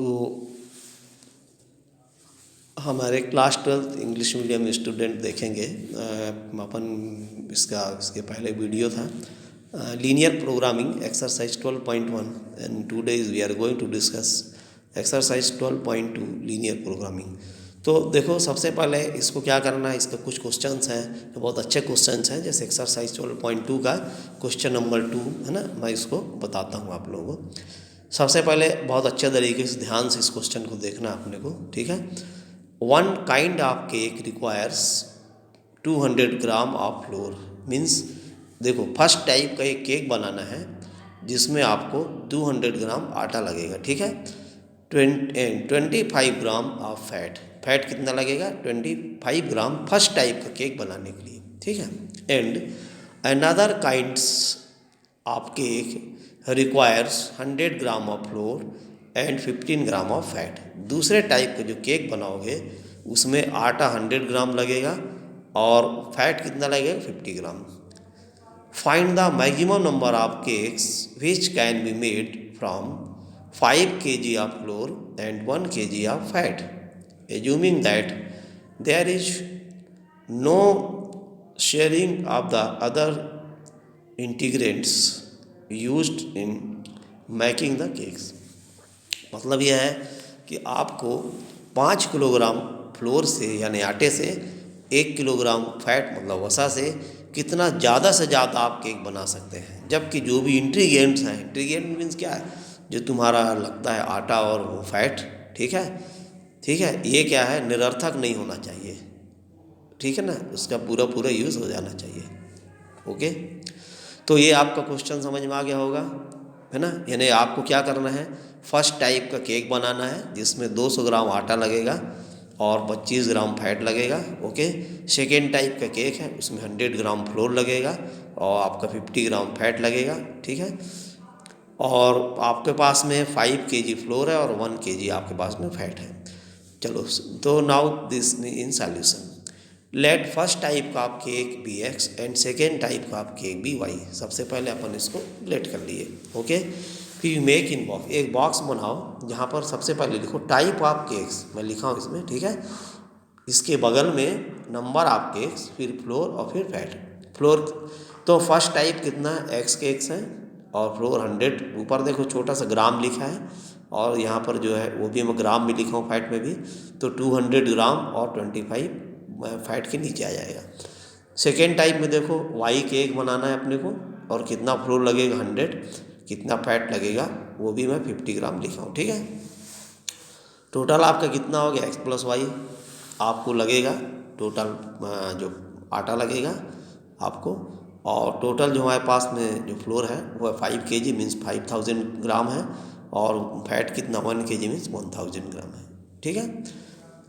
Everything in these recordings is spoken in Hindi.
तो हमारे क्लास 12 इंग्लिश मीडियम स्टूडेंट देखेंगे। अपन इसके पहले वीडियो था linear programming exercise 12.1 and today we are going to discuss exercise 12.2 linear programming. तो देखो, सबसे पहले इसको क्या करना है, इसका कुछ क्वेश्चंस हैं तो बहुत अच्छे क्वेश्चंस हैं। जैसे एक्सरसाइज 12.2 का क्वेश्चन नंबर 2 है ना, मैं इसको बताता हूँ आप लोगों को। सबसे पहले बहुत अच्छे तरीके से ध्यान से इस क्वेश्चन को देखना अपने को, ठीक है। One kind of cake requires 200 gram of floor. Means देखो, फर्स्ट टाइप का एक केक बनाना है जिसमें आपको 200 ग्राम आटा लगेगा, ठीक है। 25 ग्राम ऑफ फैट। फैट कितना लगेगा? 25 ग्राम फर्स्ट टाइप का केक बनाने के लिए, ठीक है। And another kinds of cake requires 100 gram of floor and 15 gram of fat. दूसरे टाइप का जो केक बनाओगे उसमें आटा 100 ग्राम लगेगा और फैट कितना लगेगा? 50 gram. Find the maximum number of cakes which can be made from 5 kg of flour and 1 kg of fat, assuming that there is no sharing of the other ingredients used in making the cakes। मतलब यह है कि आपको 5 किलोग्राम फ्लोर से यानी आटे से 1 किलोग्राम फैट मतलब वसा से कितना ज़्यादा से ज़्यादा आप केक बना सकते हैं, जबकि जो भी इंग्रीडियंट्स हैं, इंग्रीडियंट मीन्स क्या है, जो तुम्हारा लगता है आटा और वो फैट, ठीक है, ठीक है, ये क्या है, निरर्थक नहीं होना चाहिए, ठीक है ना, उसका पूरा पूरा यूज़ हो जाना चाहिए। ओके, तो ये आपका क्वेश्चन समझ में आ गया होगा, है ना। यानी आपको क्या करना है, फर्स्ट टाइप का केक बनाना है जिसमें 200 ग्राम आटा लगेगा और 25 ग्राम फैट लगेगा। ओके, सेकेंड टाइप का केक है उसमें 100 ग्राम फ्लोर लगेगा और आपका 50 ग्राम फैट लगेगा, ठीक है। और आपके पास में 5 kg फ्लोर है और 1 kg आपके पास में फैट है। चलो, तो now this in solution, let first type का आप cake be x and second type का आप केक बी वाई। सबसे पहले अपन इसको लेट कर लिए। ओके, फिर मेक इन बॉक्स, एक बॉक्स बनाओ जहाँ पर सबसे पहले लिखो टाइप ऑफ केक्स, मैं लिखा हूँ इसमें, ठीक है। इसके बगल में नंबर ऑफ केक्स, फिर फ्लोर और फिर फैट। फ्लोर तो फर्स्ट टाइप कितना है, एक्स केक्स हैं और फ्लोर 100, ऊपर देखो छोटा सा ग्राम लिखा है और यहाँ पर जो है वो भी मैं ग्राम में लिखा हूँ, फैट में भी, तो 200 ग्राम और 25 फैट के नीचे आ जाएगा। सेकेंड टाइप में देखो वाई केक बनाना है अपने को और कितना फ्लोर लगेगा 100, कितना फैट लगेगा वो भी मैं 50 ग्राम लिखा हूँ, ठीक है। टोटल आपका कितना हो गया, एक्स प्लस वाई आपको लगेगा, टोटल जो आटा लगेगा आपको, और टोटल जो हमारे पास में जो फ्लोर है वो है 5 kg मीन्स 5000 ग्राम है और फैट कितना 1 kg मीन्स 1000 ग्राम है, ठीक है।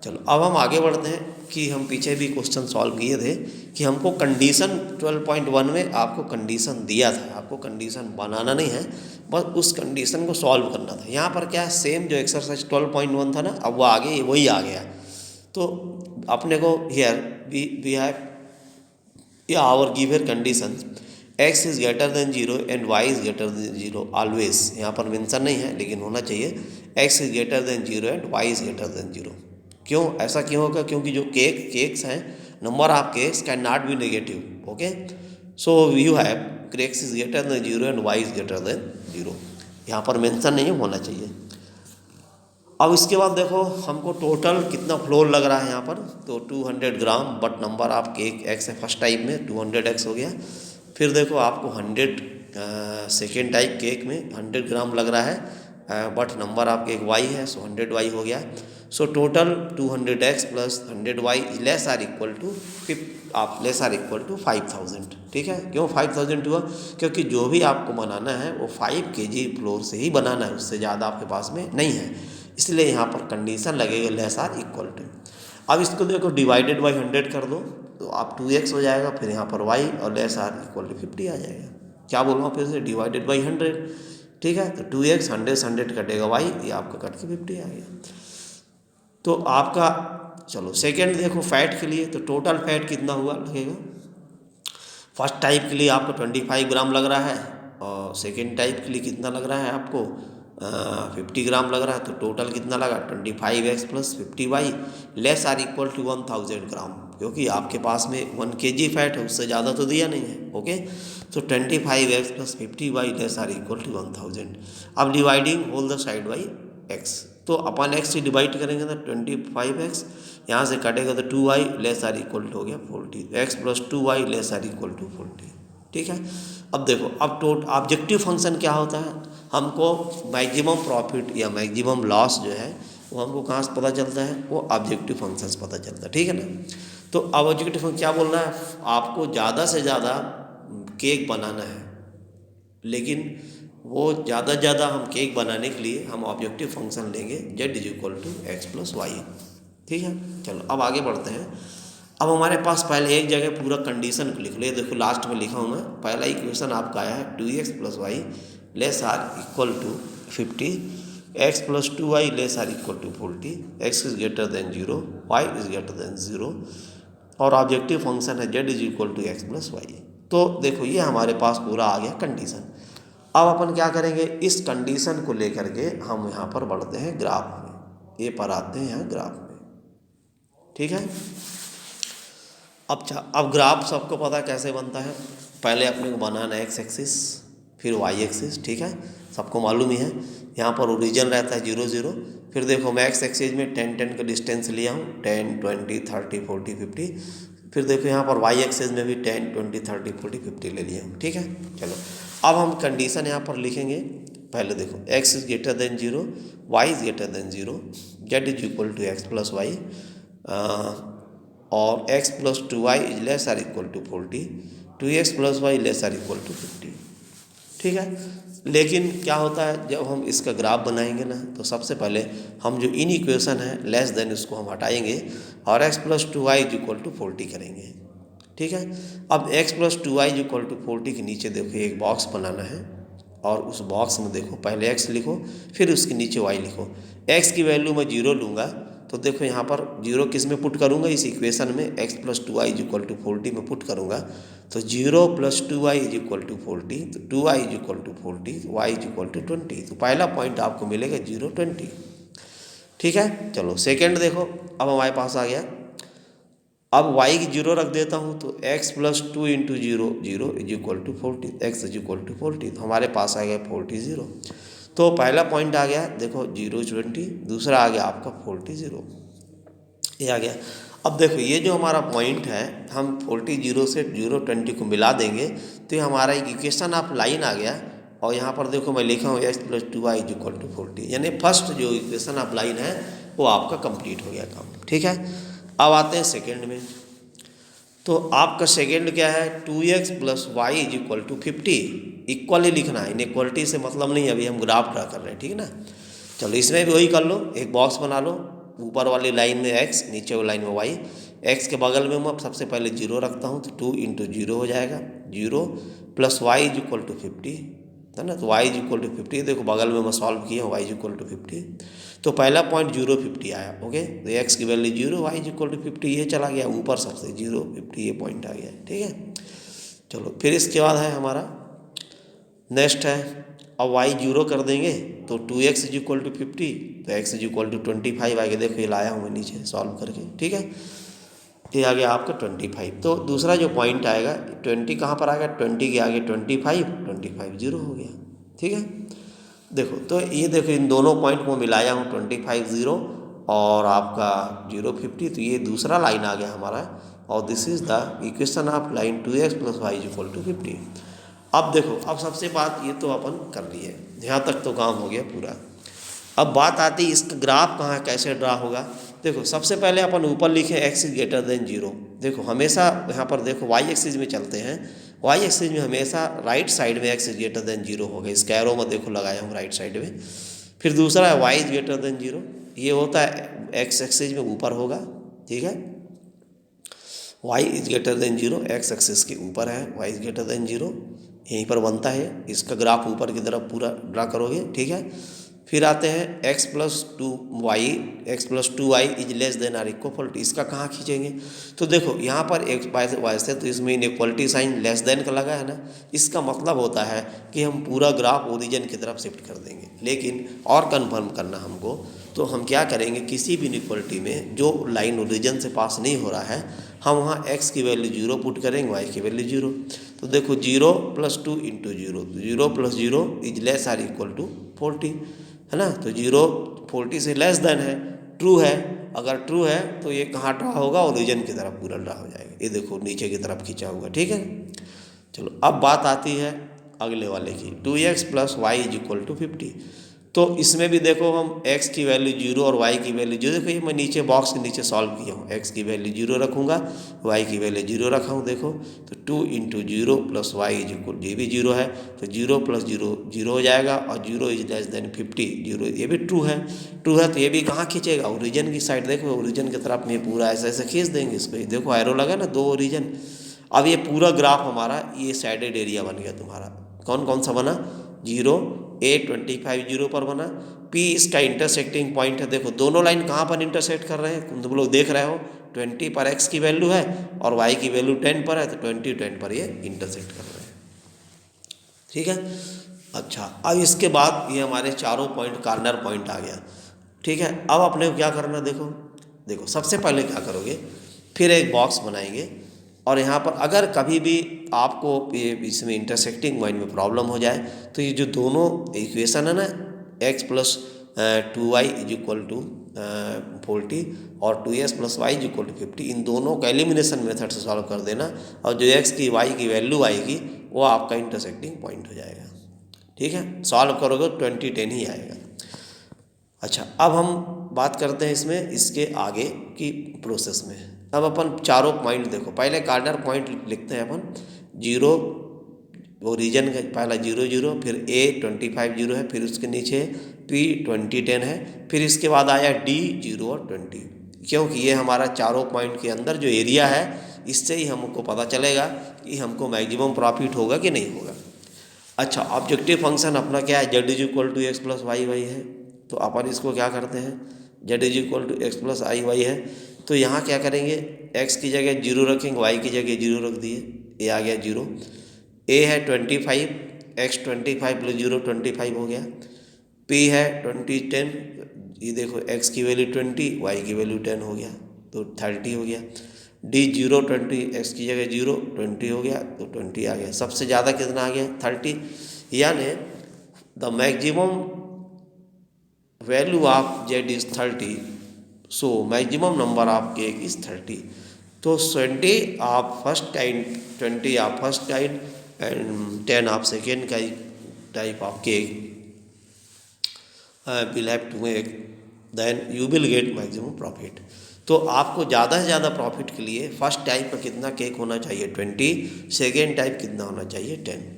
चलो, अब हम आगे बढ़ते हैं कि हम पीछे भी क्वेश्चन सॉल्व किए थे कि हमको कंडीशन 12.1 में आपको कंडीशन दिया था, आपको कंडीशन बनाना नहीं है, बस उस कंडीशन को सॉल्व करना था। यहाँ पर क्या है, सेम जो एक्सरसाइज 12.1 था ना, अब वो आगे वही आ गया। तो अपने को here we have our given condition x is greater than 0 and y is greater than 0 always. यहाँ पर मेंशन नहीं है लेकिन होना चाहिए, x is greater than 0 and y is greater than 0। क्यों ऐसा क्यों होगा? क्योंकि जो केक्स हैं, number of cakes can not be negative. Okay, so you have x is greater than 0 and y is greater than 0, यहाँ पर मेंशन नहीं होना चाहिए। अब इसके बाद देखो हमको टोटल कितना फ्लोर लग रहा है यहाँ पर, तो 200 gram, but number of cakes है फर्स्ट टाइप में, 200x हो गया। फिर देखो आपको 100 सेकेंड टाइप केक में 100 ग्राम लग रहा है, but number of cake y है, सो 100y हो गया। So total 200x plus 100y less or equal to less or equal to 5000, ठीक है। क्यों 5000 हुआ? क्योंकि जो भी आपको बनाना है वो 5 kg फ्लोर से ही बनाना है, उससे ज़्यादा आपके पास में नहीं है, इसलिए यहाँ पर कंडीशन लगेगा लेस आर इक्वल टू। अब इसको देखो डिवाइडेड बाई 100 कर दो तो आप 2x हो जाएगा, फिर यहाँ पर y और लेस आर इक्वल टू 50 आ जाएगा। क्या बोल रहा हूँ फिर से, डिवाइडेड बाई 100, ठीक है। तो 2x 100 से 100 कटेगा y, ये आपका कट के 50 आ गया। तो आपका चलो सेकेंड देखो फैट के लिए, तो टोटल फैट कितना हुआ लगेगा, फर्स्ट टाइप के लिए आपको 25 ग्राम लग रहा है और सेकेंड टाइप के लिए कितना लग रहा है आपको 50 ग्राम लग रहा है, तो टोटल कितना लगा 25x plus 50y less or equal to 1000 gram, क्योंकि आपके पास में 1 kg फैट है, उससे ज़्यादा तो दिया नहीं है। ओके, तो 25x plus 50y less or equal to 1000। अब dividing whole the side by x, तो अपन x से डिवाइड करेंगे तो 25x, यहाँ से कटेगा तो 2y less or equal to हो गया 40, x plus 2y less or equal to 40। ठीक है, अब देखो, अब ऑब्जेक्टिव फंक्शन क्या होता है, हमको मैक्सिमम प्रॉफिट या मैक्सिमम लॉस जो है वो हमको कहाँ से पता चलता है, वो ऑब्जेक्टिव फंक्शन से पता चलता है। ठीक है ना, तो ऑब्जेक्टिव फंक्शन क्या बोल रहा है, आपको ज़्यादा से ज़्यादा केक बनाना है, लेकिन वो ज़्यादा हम केक बनाने के लिए हम ऑब्जेक्टिव फंक्शन लेंगे z is equal to x plus y. ठीक है, चलो अब आगे बढ़ते हैं। अब हमारे पास पहले एक जगह पूरा कंडीशन को लिख लो, ये देखो लास्ट में लिखा हूँ मैं, पहला इक्वेशन आपका आया है 2x plus y less or equal to 50, x plus 2y less or equal to 40, x is greater than 0, y is greater than 0, और ऑब्जेक्टिव फंक्शन है z is equal to x plus y. तो देखो ये हमारे पास पूरा आ गया कंडीशन। अब अपन क्या करेंगे, इस कंडीशन को लेकर के हम यहाँ पर बढ़ते हैं ग्राफ में, ये पर आते हैं यहाँ ग्राफ में। ठीक है, अब ग्राफ सबको पता कैसे बनता है, पहले अपने को बनाना है एक्स एक्सिस फिर वाई एक्सिस। ठीक है, सबको मालूम ही है, यहाँ पर ओरिजिन रहता है 0 0, फिर देखो मैं एक्स एक्सिस में 10 10 का डिस्टेंस लिया हूँ, 10 20 30 40 50, फिर देखो यहाँ पर वाई एक्सिस में भी 10 20 30 40 50 ले लिया हूँ। ठीक है, चलो अब हम कंडीशन यहाँ पर लिखेंगे। पहले देखो x is greater than 0, y is greater than 0, z is equal to x plus y, और x plus 2y is less or equal to 40, 2x plus y less or equal to 50। ठीक है, लेकिन क्या होता है जब हम इसका ग्राफ बनाएंगे ना, तो सबसे पहले हम जो इन इक्वेशन है लेस देन उसको हम हटाएंगे और x plus 2y is equal to 40 करेंगे। ठीक है, अब x plus 2y is equal to 40 के नीचे देखो एक बॉक्स बनाना है, और उस बॉक्स में देखो पहले x लिखो फिर उसके नीचे y लिखो। x की वैल्यू मैं 0 लूँगा, तो देखो यहाँ पर 0 किस में पुट करूँगा, इस इक्वेशन में x plus 2y is equal to 40 में पुट करूँगा, तो 0 plus 2y is equal to 40, तो 2y is equal to 40, y is equal to 20, तो पहला पॉइंट आपको मिलेगा 0 20। ठीक है, चलो सेकेंड देखो, अब हमारे पास आ गया, अब y की 0 रख देता हूँ, तो x plus 2 into 0 0 is equal to 40, x is equal to 40, तो हमारे पास आ गया 40 0। तो पहला पॉइंट आ गया देखो 0 20, दूसरा आ गया आपका 40 0, ये आ गया। अब देखो ये जो हमारा पॉइंट है, हम 40 0 से 0 20 को मिला देंगे तो ये हमारा एक इक्वेशन आप लाइन आ गया, और यहाँ पर देखो मैं लिखा हूँ x plus 2y is equal to 40, यानी फर्स्ट जो इक्वेशन आप लाइन है वो आपका कंप्लीट हो गया काम। ठीक है, अब आते हैं सेकेंड में, तो आपका सेकेंड क्या है, 2x plus y is equal to 50, equally लिखना है, इनइक्वलिटी से मतलब नहीं, अभी हम ग्राफ ड्रा कर रहे हैं। ठीक है ना, चलो इसमें भी वही कर लो, एक बॉक्स बना लो, ऊपर वाली लाइन में x, नीचे वाली लाइन में y, x के बगल में मैं सबसे पहले 0 रखता हूँ, तो 2 इंटू 0 हो जाएगा 0 plus y is equal to 50, है ना, तो y इज इक्वल टू 50, देखो बगल में मैं सॉल्व किया y इज इक्वल टू 50, तो पहला पॉइंट 0 50 आया। ओके, तो x की value 0, y is equal to 50, ये चला गया ऊपर सबसे 0 50, ये पॉइंट आ गया। ठीक है, चलो फिर इसके बाद है हमारा नेक्स्ट है, अब y 0 कर देंगे तो 2x इज इक्वल टू 50, तो x इज इक्वल टू 25 आगे, देखो ये लाया हूँ मैं नीचे सॉल्व करके। ठीक है, ये आ गया आपका 25, तो दूसरा जो पॉइंट आएगा 20 कहाँ पर आ गया, 20 के आगे 25 0 हो गया। ठीक है, देखो तो ये देखो इन दोनों पॉइंट को मिलाया हूँ 25 0 और आपका 0 50, तो ये दूसरा लाइन आ गया हमारा, और this is the equation of line 2x plus y is equal to 50। अब देखो, अब सबसे बात ये तो अपन कर लिए, यहाँ तक तो काम हो गया पूरा। अब बात आती है इसका ग्राफ कहाँ कैसे ड्रा होगा। देखो सबसे पहले अपन ऊपर लिखे x इज ग्रेटर देन 0, देखो हमेशा यहाँ पर देखो y एक्सिस में चलते हैं, y एक्सिस में हमेशा राइट साइड में x इज ग्रेटर देन 0 होगा, इस कैरो में देखो लगाया हूँ राइट साइड में। फिर दूसरा है y इज ग्रेटर देन 0, ये होता है x एक्सिस में ऊपर होगा। ठीक है, y is greater than 0 x axis के ऊपर है, y इज ग्रेटर देन 0 यहीं पर बनता है, इसका ग्राफ ऊपर की तरफ पूरा ड्रा करोगे। ठीक है, फिर आते हैं x plus two y, x plus two y is less than or equality, इसका कहाँ खींचेंगे? तो देखो यहाँ पर एक वैसे तो इसमें इनइक्वलिटी साइन लेस देन का लगा है ना, इसका मतलब होता है कि हम पूरा ग्राफ ओरिजिन की तरफ शिफ्ट कर देंगे। लेकिन और कंफर्म करना हमको, तो हम क्या करेंगे, किसी भी इनइक्वलिटी में जो लाइन ओरिजिन से पास नहीं हो रहा है, हम वहाँ x की वैल्यू 0 पुट करेंगे, y की वैल्यू 0। तो देखो 0 plus 2 into 0, 0 plus 0 is less or equal to 40, है ना। तो 0 40 से लेस देन है, ट्रू है। अगर ट्रू है तो ये कहाँ ड्रा होगा, ओरिजिन की तरफ पूरा ड्रा हो जाएगा। ये देखो नीचे की तरफ खींचा होगा, ठीक है। चलो अब बात आती है अगले वाले की, 2x plus y is equal to 50। तो इसमें भी देखो हम x की वैल्यू 0 और y की वैल्यू 0, देखो ये मैं नीचे बॉक्स के नीचे सॉल्व किया हूँ, x की वैल्यू 0 रखूँगा, y की वैल्यू 0 रखा हूँ। देखो तो 2 into 0 plus y is equal, ये भी 0 है तो 0 प्लस 0 0 हो जाएगा, और 0 इज लेस देन 50, 0 ये भी ट्रू है। ट्रू है तो ये भी कहाँ खींचेगा, ओरिजिन की साइड। देखो ओरिजिन की तरफ में पूरा ऐसे ऐसे खींच देंगे इसको, देखो एरो लगा ना, 2 ओरिजिन। अब ये पूरा ग्राफ हमारा ये साइडेड एरिया बन गया तुम्हारा। कौन कौन सा बना, 0 A25 0 पर बना, P इसका इंटरसेक्टिंग पॉइंट है। देखो दोनों लाइन कहाँ पर इंटरसेक्ट कर रहे हैं, तुम लोग देख रहे हो, 20 पर x की वैल्यू है और y की वैल्यू 10 पर है, तो 20 10 पर ये इंटरसेक्ट कर रहे हैं, ठीक है। अच्छा अब इसके बाद ये हमारे चारों पॉइंट कॉर्नर पॉइंट आ गया, ठीक है। अब अपने को क्या करना, देखो देखो सबसे पहले क्या करोगे, फिर एक बॉक्स बनाएंगे, और यहाँ पर अगर कभी भी आपको ये इसमें इंटरसेक्टिंग पॉइंट में प्रॉब्लम हो जाए, तो ये जो दोनों इक्वेशन है ना, x plus 2y is equal to 40 और 2s plus y is equal to 50, इन दोनों का एलिमिनेशन मेथड से सॉल्व कर देना, और जो x की y की वैल्यू आएगी वो आपका इंटरसेक्टिंग पॉइंट हो जाएगा, ठीक है। सॉल्व करोगे 20 10 ही आएगा। अच्छा अब हम बात करते हैं इसमें इसके आगे की प्रोसेस में। अब अपन चारों पॉइंट देखो, पहले कार्नर पॉइंट लिखते हैं अपन, 0 ओरिजिन का पहला 0 0, फिर A25 0 है, फिर उसके नीचे P 20 10 है, फिर इसके बाद आया D 0 और 20, क्योंकि ये हमारा चारों पॉइंट के अंदर जो एरिया है, इससे ही हमको पता चलेगा कि हमको मैक्सिमम प्रॉफिट होगा कि नहीं होगा। अच्छा ऑब्जेक्टिव फंक्शन अपना क्या है, z is equal to x plus y y है, तो अपन इसको क्या करते हैं, z is equal to x plus I y है, तो यहाँ क्या करेंगे, x की जगह 0 रखेंगे, y की जगह 0 रख दिए, ये आ गया 0। a है 25, x 25 प्लस 0 25 हो गया, p है 20 10, ये देखो x की वैल्यू 20, y की वैल्यू 10 हो गया, तो 30 हो गया। d 0 20, x की जगह 0 20 हो गया, तो 20 आ गया। सबसे ज़्यादा कितना आ गया, 30, यानी the maximum value of z is 30, so maximum number of cake is 30। तो 20 of first kind, 20 of first kind and 10 of second type of cake will have to make, then you will get maximum profit. तो आपको ज़्यादा से ज़्यादा प्रॉफिट के लिए फर्स्ट टाइप का कितना केक होना चाहिए, 20, सेकेंड टाइप कितना होना चाहिए, 10।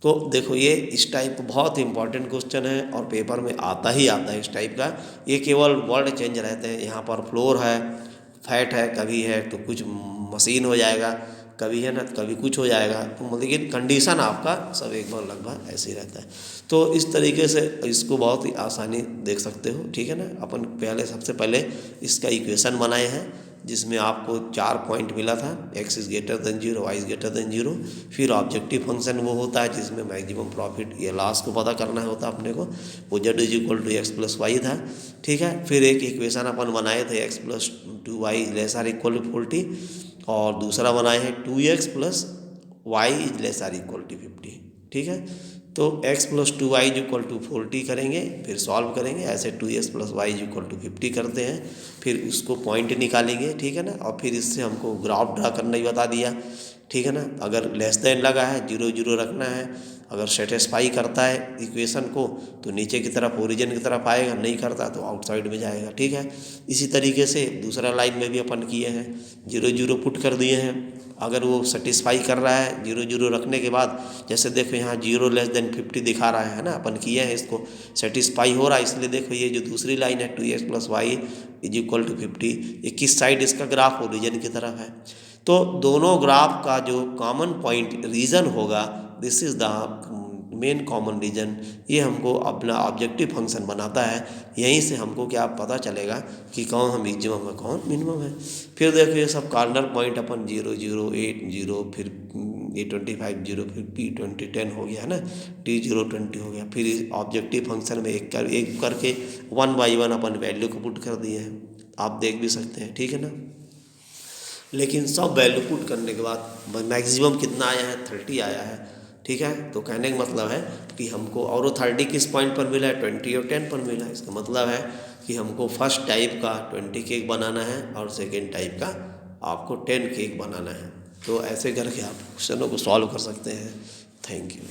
तो देखो ये इस टाइप का बहुत इंपॉर्टेंट क्वेश्चन है और पेपर में आता ही आता है इस टाइप का। ये केवल वर्ड चेंज रहते हैं, यहाँ पर फ्लोर है, फैट है, कभी है तो कुछ मशीन हो जाएगा, कभी है ना कभी कुछ हो जाएगा, तो लेकिन कंडीशन आपका सब एक बार लगभग ऐसे ही रहता है। तो इस तरीके से इसको बहुत ही आसानी देख सकते हो, ठीक है ना। अपन पहले सबसे पहले इसका इक्वेशन बनाए हैं, जिसमें आपको 4 पॉइंट मिला था, x is greater than 0, y is greater than 0। फिर ऑब्जेक्टिव फंक्शन वो होता है जिसमें मैक्सिमम प्रॉफिट या लॉस को पता करना होता है अपने को, वो z is equal to x plus y था, ठीक है। फिर एक इक्वेशन अपन बनाए थे x plus 2y less or equal to 40, और दूसरा बनाए हैं 2x plus y is less or equal to 50, ठीक है। तो x plus 2y is equal to 40 करेंगे, फिर सॉल्व करेंगे, ऐसे 2s plus y is equal to 50 करते हैं, फिर उसको पॉइंट निकालेंगे, ठीक है ना। और फिर इससे हमको ग्राफ ड्रा करना ही बता दिया, ठीक है ना। अगर लेस देन लगा है 0 0 रखना है, अगर सेटिस्फाई करता है इक्वेशन को तो नीचे की तरफ ओरिजिन की तरफ आएगा, नहीं करता तो आउटसाइड में जाएगा, ठीक है। इसी तरीके से दूसरा लाइन में भी अपन किए हैं, 0 0 पुट कर दिए हैं, अगर वो सेटिस्फाई कर रहा है 0 0 रखने के बाद, जैसे देखो यहाँ 0 लेस देन 50 दिखा रहा है ना, अपन किए हैं इसको सेटिस्फाई हो रहा है, इसलिए देखो ये जो दूसरी लाइन है 2x plus y is equal to 50, ये किस साइड इसका ग्राफ ओरिजिन की तरफ है। तो दोनों ग्राफ का जो कॉमन पॉइंट रीजन होगा, this is the main common region, ये हमको अपना ऑब्जेक्टिव फंक्शन बनाता है। यहीं से हमको क्या पता चलेगा कि कौन मैक्सिमम है कौन मिनिमम है। फिर देखो ये सब कॉर्नर पॉइंट अपन 0 0 8 0, फिर A25 0, फिर P20 10 हो गया है ना, T0 20 हो गया। फिर ऑब्जेक्टिव फंक्शन में एक करके 1 बाई 1 अपन वैल्यू को पुट कर दिए हैं, आप देख भी सकते हैं, ठीक है ना। लेकिन सब वैल्यू पुट करने के बाद मैक्सिमम कितना आया है, 30 आया है, ठीक है। तो कहने का मतलब है कि हमको और 30 किस पॉइंट पर मिला है, 20 और 10 पर मिला है। इसका मतलब है कि हमको फर्स्ट टाइप का 20 केक बनाना है और सेकेंड टाइप का आपको 10 केक बनाना है। तो ऐसे करके आप क्वेश्चनों को सॉल्व कर सकते हैं। Thank you.